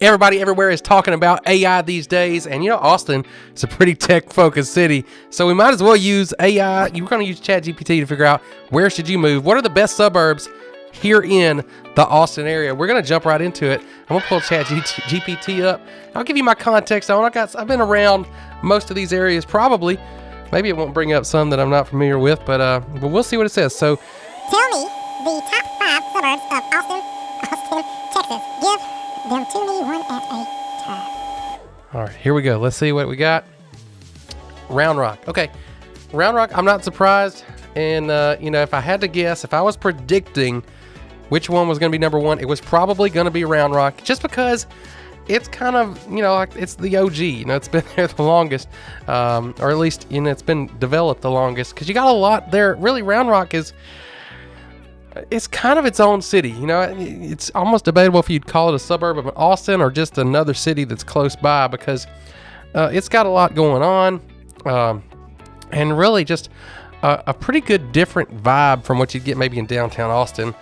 Everybody everywhere is talking about AI these days, and you know, Austin is a pretty tech-focused city, so we might as well use AI. You're going to use ChatGPT to figure out where should you move, what are the best suburbs here in the Austin area. We're going to jump right into it. I'm going to pull ChatGPT up. I'll give you my context on. I've been around most of these areas, probably. Maybe it won't bring up some that I'm not familiar with, but we'll see what it says. So, tell me the top 5 suburbs of Austin, Texas. Give them to me one at a time. All right, here we go. Let's see what we got. Round Rock. Okay, Round Rock, I'm not surprised. And, you know, if I had to guess, if I was predicting which one was going to be number one, it was probably going to be Round Rock, just because it's kind of, you know, like it's the OG. You know, it's been there the longest, or at least, you know, it's been developed the longest, because you got a lot there. Really, Round Rock it's kind of its own city. You know, it's almost debatable if you'd call it a suburb of Austin or just another city that's close by, because it's got a lot going on, and really just a pretty good different vibe from what you'd get maybe in downtown Austin,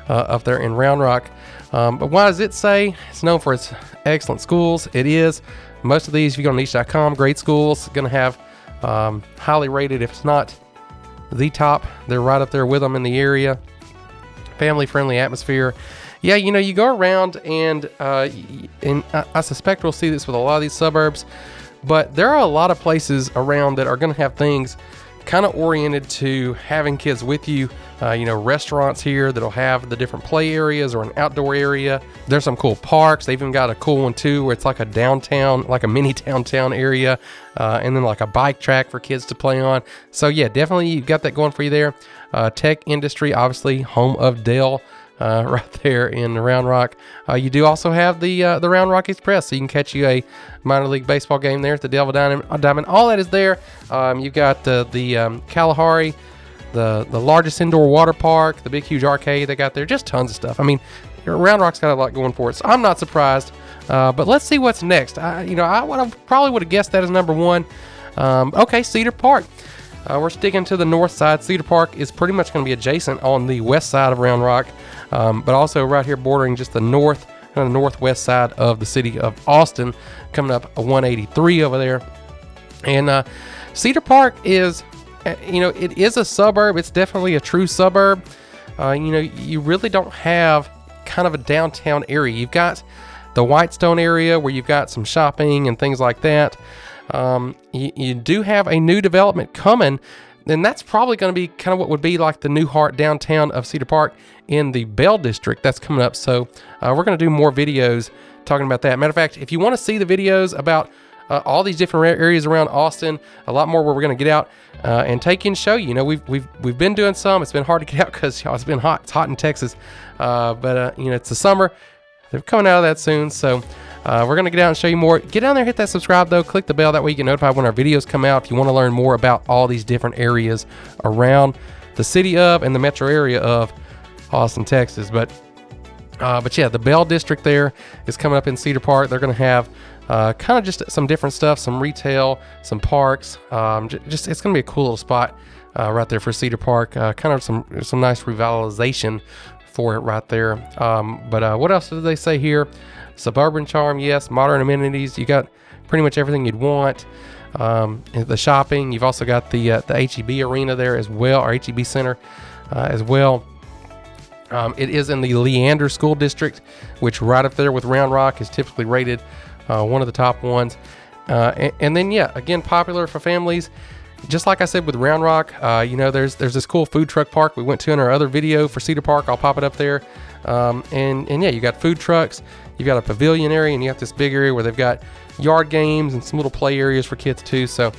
up there in Round Rock. But why does it say it's known for its excellent schools? It is. Most of these, if you go to niche.com, great schools, going to have highly rated, if it's not the top, they're right up there with them in the area. Family-friendly atmosphere. Yeah, you know, you go around and I suspect we'll see this with a lot of these suburbs, but there are a lot of places around that are going to have things kind of oriented to having kids with you. You know, restaurants here that'll have the different play areas or an outdoor area. There's some cool parks. They've even got a cool one too, where it's like a downtown, like a mini downtown area, and then like a bike track for kids to play on. So yeah, definitely you've got that going for you there. Tech industry, obviously home of Dell, right there in Round Rock. You do also have the Round Rock Express, so you can catch you a minor league baseball game there at the Devil Diamond. All that is there. You've got the Kalahari, the largest indoor water park, the big huge arcade they got there. Just tons of stuff. I mean, Round Rock's got a lot going for it, so I'm not surprised. But let's see what's next. I probably would have guessed that as number one. Okay, Cedar Park. We're sticking to the north side. Cedar Park is pretty much going to be adjacent on the west side of Round Rock, but also right here bordering just the north, kind of northwest side of the city of Austin, coming up a 183 over there. And Cedar Park is, you know, it is a suburb. It's definitely a true suburb. You know, you really don't have kind of a downtown area. You've got the Whitestone area where you've got some shopping and things like that. You do have a new development coming, and that's probably going to be kind of what would be like the new heart downtown of Cedar Park in the Bell District. That's coming up, so we're going to do more videos talking about that. Matter of fact, if you want to see the videos about all these different areas around Austin, a lot more where we're going to get out and take you and show you. You know, we've been doing some. It's been hard to get out because it's been hot. It's hot in Texas, but you know, it's the summer. They're coming out of that soon, so we're going to get out and show you more. Get down there, hit that subscribe, though. Click the bell. That way you get notified when our videos come out if you want to learn more about all these different areas around the city of and the metro area of Austin, Texas. But yeah, the Bell District there is coming up in Cedar Park. They're going to have kind of just some different stuff, some retail, some parks. Just it's going to be a cool little spot right there for Cedar Park. Kind of some nice revitalization for it right there. But what else did they say here? Suburban charm, yes. Modern amenities, you got pretty much everything you'd want. The shopping, you've also got the HEB arena there as well, or HEB Center as well. It is in the Leander School District, which right up there with Round Rock is typically rated one of the top ones. And then, yeah, again, popular for families. Just like I said with Round Rock, you know, there's this cool food truck park we went to in our other video for Cedar Park. I'll pop it up there. And yeah, you got food trucks. You've got a pavilion area, and you got this big area where they've got yard games and some little play areas for kids too. So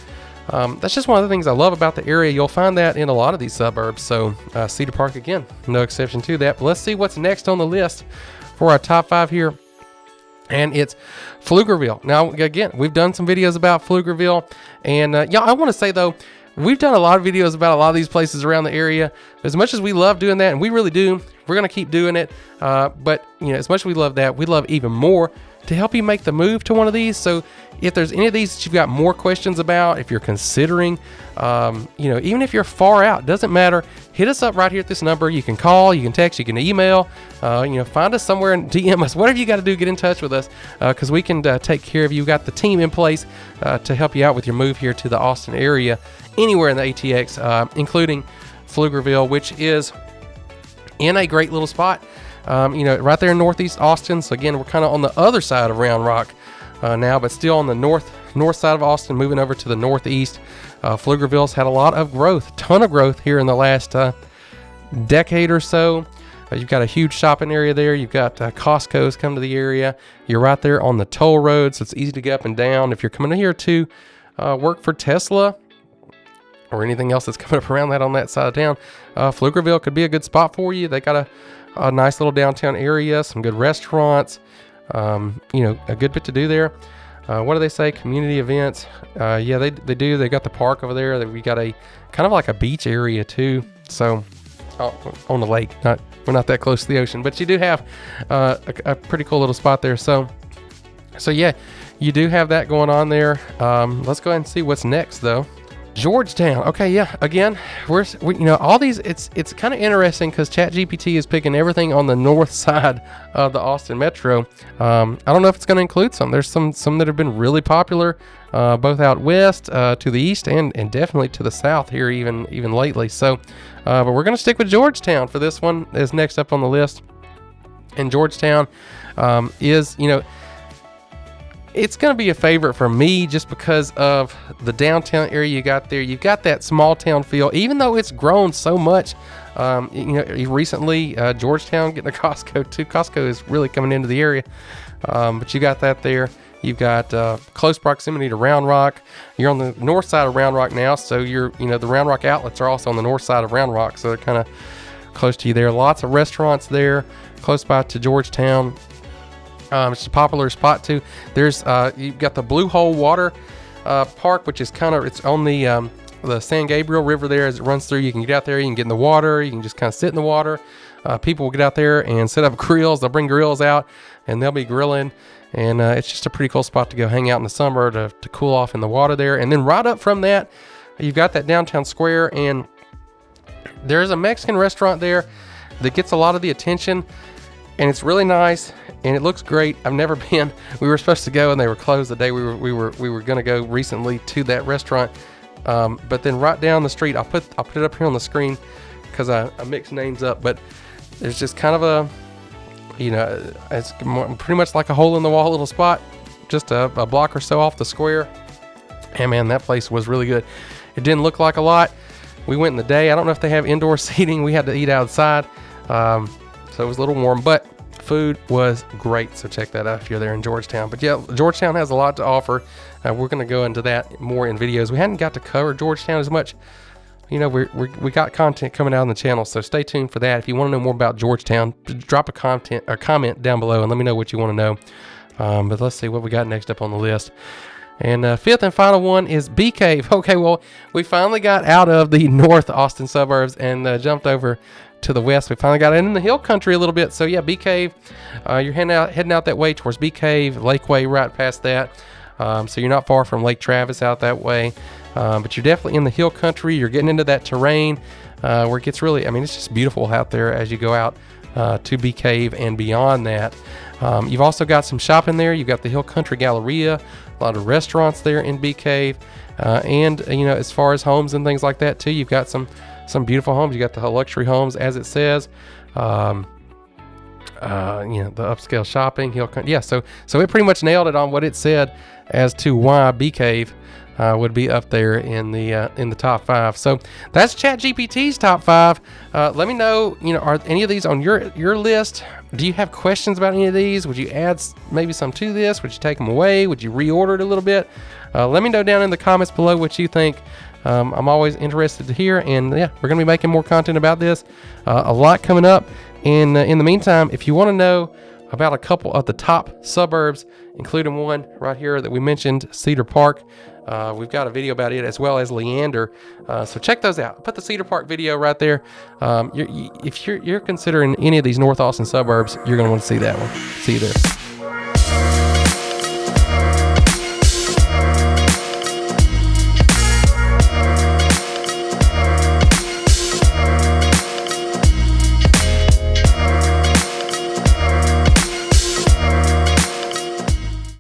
that's just one of the things I love about the area. You'll find that in a lot of these suburbs. So Cedar Park, again, no exception to that. But let's see what's next on the list for our top 5 here. And it's Pflugerville. Now, again, we've done some videos about Pflugerville. And yeah, I want to say, though, we've done a lot of videos about a lot of these places around the area. As much as we love doing that, and we really do, we're going to keep doing it. But, you know, as much as we love that, we love even more to help you make the move to one of these. So if there's any of these that you've got more questions about, if you're considering, even if you're far out, doesn't matter, hit us up right here at this number. You can call, you can text, you can email, find us somewhere and DM us, whatever you got to do, get in touch with us, because we can take care of you. We've got the team in place to help you out with your move here to the Austin area, anywhere in the ATX, including Pflugerville, which is in a great little spot, right there in Northeast Austin. So again, we're kind of on the other side of Round Rock now, but still on the north side of Austin, moving over to the northeast. Pflugerville's had a lot of growth, ton of growth here in the last decade or so. You've got a huge shopping area there. You've got Costco's come to the area. You're right there on the toll road, so it's easy to get up and down. If you're coming here to work for Tesla or anything else that's coming up around that on that side of town, Pflugerville could be a good spot for you. They got a nice little downtown area, some good restaurants, a good bit to do there. What do they say? Community events. Yeah, they do. They got the park over there. We got a kind of like a beach area too. So on the lake, we're not that close to the ocean, but you do have a pretty cool little spot there. So yeah, you do have that going on there. Let's go ahead and see what's next though. Georgetown. Okay, yeah. Again, all these. It's kind of interesting because ChatGPT is picking everything on the north side of the Austin metro. I don't know if it's going to include some. There's some that have been really popular, both out west, to the east, and definitely to the south here, even lately. So, but we're going to stick with Georgetown for this one. Is next up on the list, and Georgetown is it's going to be a favorite for me just because of the downtown area you got there. You've got that small town feel, even though it's grown so much. Recently, Georgetown getting a Costco too. Costco is really coming into the area, but you got that there. You've got close proximity to Round Rock. You're on the north side of Round Rock now, so the Round Rock outlets are also on the north side of Round Rock, so they're kind of close to you there. Lots of restaurants there, close by to Georgetown. It's a popular spot too. There's you've got the Blue Hole Water Park, which is it's on the San Gabriel River there as it runs through. You can get out there, you can get in the water, you can just kind of sit in the water. People will get out there and set up grills. They'll bring grills out and they'll be grilling, and it's just a pretty cool spot to go hang out in the summer to cool off in the water there. And then right up from that, you've got that downtown square, and there's a Mexican restaurant there that gets a lot of the attention, and it's really nice and it looks great. I've never been. We were supposed to go and they were closed the day we were going to go recently to that rmore but then right down the street, I'll put it up here on the screen because I mix names up, but there's just kind of it's pretty much like a hole in the wall little spot, just a block or so off the square. And man, that place was really good. It didn't look like a lot. We went in the day. I don't know if they have indoor seating. We had to eat outside. So it was a little warm, but food was great. So check that out if you're there in Georgetown. But yeah, Georgetown has a lot to offer. We're going to go into that more in videos. We hadn't got to cover Georgetown as much. We got content coming out on the channel, so stay tuned for that. If you want to know more about Georgetown, drop a comment down below and let me know what you want to know. But let's see what we got next up on the list. And fifth and final one is Bee Cave. Okay, well, we finally got out of the North Austin suburbs and jumped over to the west. We finally got in the hill country a little bit. So yeah, Bee Cave, you're heading out that way towards Bee Cave, Lakeway, right past that. So you're not far from Lake Travis out that way. But you're definitely in the hill country. You're getting into that terrain where it gets really, it's just beautiful out there as you go out to Bee Cave and beyond that. You've also got some shopping there. You've got the Hill Country Galleria, a lot of restaurants there in Bee Cave. And as far as homes and things like that too, you've got some beautiful homes. You got the luxury homes, as it says. The upscale shopping, Hill Country. Yeah, so it pretty much nailed it on what it said as to why Bee Cave would be up there in the top 5. So that's ChatGPT's top 5. Let me know, are any of these on your list? Do you have questions about any of these? Would you add maybe some to this? Would you take them away? Would you reorder it a little bit? Let me know down in the comments below what you think. I'm always interested to hear, and yeah, we're gonna be making more content about this. A lot coming up. And in the meantime, if you want to know about a couple of the top suburbs, including one right here that we mentioned, Cedar Park, we've got a video about it, as well as Leander. So check those out. Put the Cedar Park video right there. If you're considering any of these North Austin suburbs, you're going to want to see that one. See you there.